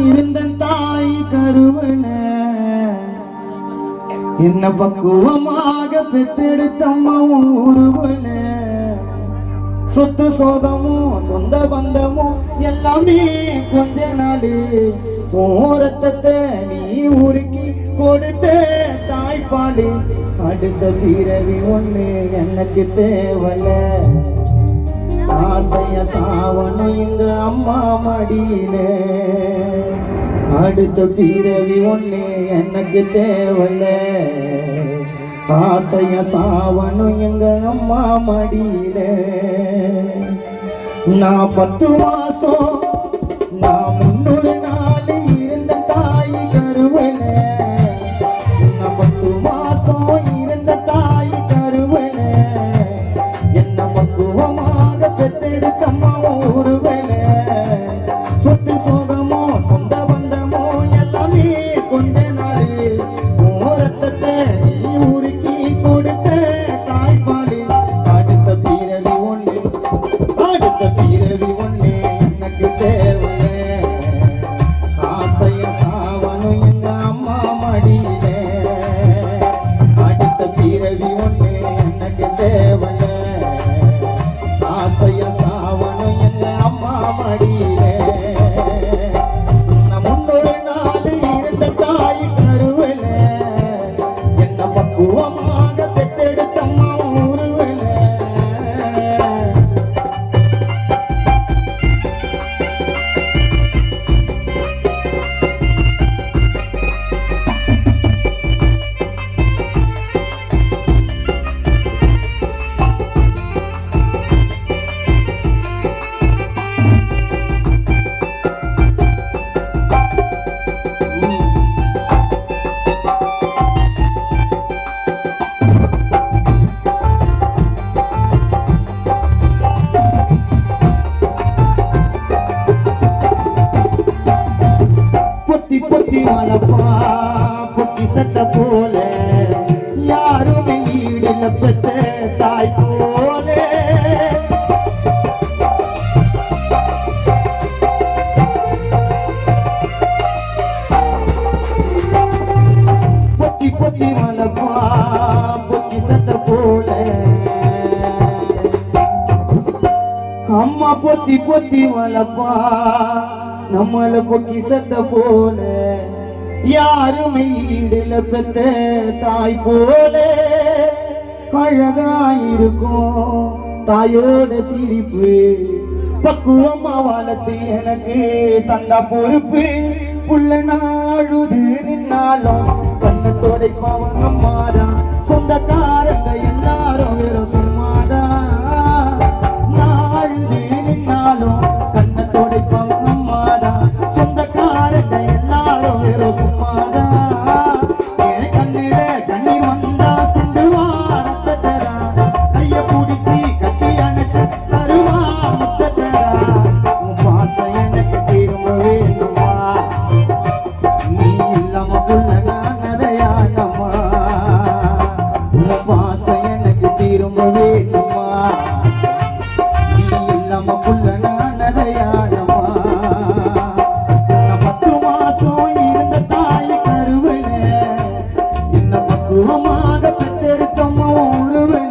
இருந்த தாய் கருவன என்ன பக்குவமாக பெத்தெடுத்தம்மா உருவன சொத்து சோதமும் சொந்த பந்தமும் எல்லாமே கொஞ்ச நாடு ஓரத்தத்தை நீ உருக்கி கொடுத்த தாய்ப்பாடு அடுத்த பிறவி ஒண்ணு எனக்கு தேவல ஆசைய சாவணும் எங்க அம்மா மடியில அடுத்த பிறவி ஒண்ணு எனக்கு தேவல ஆசைய சாவணும் எங்க அம்மா மடியில நான் 10 மாசம் நான் 300 நாள் இருந்த தாய் கருவல நான் 10 மாசம் இருந்த தாய் கருவல என்ன பக்குவமாக பெத்தெடுத்தம்மா ஒருவல சொத்து சோகமோ சொந்த பந்தமோ எல்லாமே கொஞ்ச நாள் ஓரத்தத்தை நீ உருக்கி கொடுத்த தாய்ப்பாடு அடுத்த பிறவி ஒண்ணு எனக்கு தேவல ஆசைய சாவணும் எங்க அம்மா மடியில அடுத்த பிறவி ஒண்ணு எனக்கு தேவல ஆசைய சாவணும் எங்க அம்மா மடியில முன்னொரு நாள் இருந்த தாய் கருவல என்ன பக்குவமாக பெற்றெடுத்தம்மா உருவல பொத்தி பொத்தி வளப்பா பொத்தி சட்ட போல யாருமே ஈடுல பெற்ற தாய் போல பொத்தி பொத்தி வளப்பா பொத்தி சட்ட போல அம்மா பொத்தி பொத்தி வளப்பா நம்மள பொக்கிசத்த போல யாருமே ஈடுல பெத்த தாய் போல அழகாயிருக்கும் தாயோட சிரிப்பு பக்குவமா வளர்த்து எனக்கு தந்தா பொறுப்பு புள்ள நாழுது நின்னாலும் கண்ண தொடைப்பவன் அம்மாதான் சொந்தக்காரங்க எல்லாரும் வெறும் சும்மாதான் நாழுது நின்னாலும் கண்ண தொடைப்பவன் சொந்தக்காரங்க எல்லாரும் வெறும் சும்மாதான் என் கண்ணில கண்ணீர் வந்தா சிந்துவா ரத்தத்தரா கைய பிடிச்சி கட்டி அணைச்சு தருவா முத்தத்தரா உன் பாசம் எனக்கு திரும்ப வேணுமா நீ இல்லாம புள்ள நான் நதையானம்மா உன் பாசம் எனக்கு திரும்ப வேணுமா நீ இல்லாம புள்ள நான் நதையானம்மா பக்குவமாக பெற்றெடுத்தம்மா ஒருவன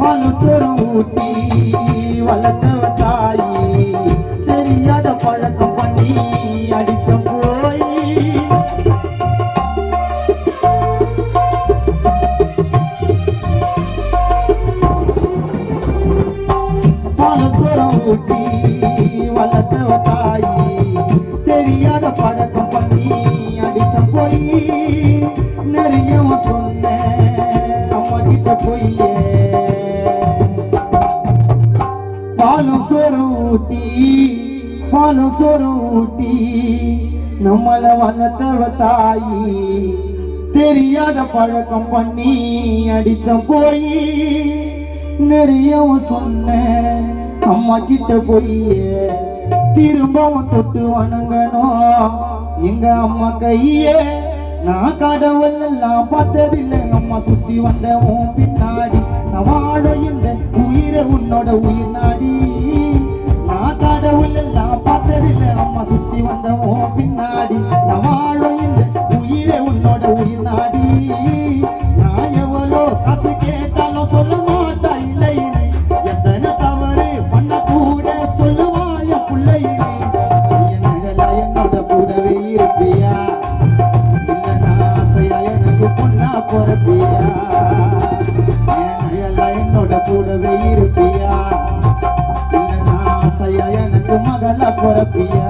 மனுசரம் ஊட்டி வளர்த்தவ தாயி தெரியாத பழக்கம் பண்ணி அடிச்ச போய் மனுசரம் ஊட்டி வளர்த்தவ தாயி தெரியாத பழக்கம் பண்ணி அடிச்ச போய் நிறைய சொன்ன அம்மா கிட்ட போய் பாலும் சோறும் ஊட்டி நம்மள வளர்த்தவ தாயி தெரியாத பழக்கம் பண்ணி அடிச்ச போய் நிறையவும் சொன்ன அம்மா கிட்ட போய் திரும்பவும் தொட்டு வணங்கணும் எங்க அம்மா கையே நான் கடவுள் எல்லாம் பார்த்ததில்லை அம்மா சுத்தி வந்த உன் பின்னாடி நான் வாழ இந்த உயிரை உன்னோட உயிர் நாடி நான் கடவுள் எல்லாம் பார்த்ததில்லை அம்மா சுத்தி வந்த உன் பின்னாடி நான் வாழ இந்த உயிரை உன்னோட உயிர் நாடி நான் எவ்வளோ காசு கேட்டாலும் சொல்ல மாட்டா இல்லை எத்தனை தவறு பண்ண கூட சொல்லுவாய பிள்ளை என்னோட கூடவே இருப்பியா பொண்ணா பொறப்பியா என்னோட கூடவே இருப்பியா இல்லைன்னா ஆசையா எனக்கு மகளா பொறப்பியா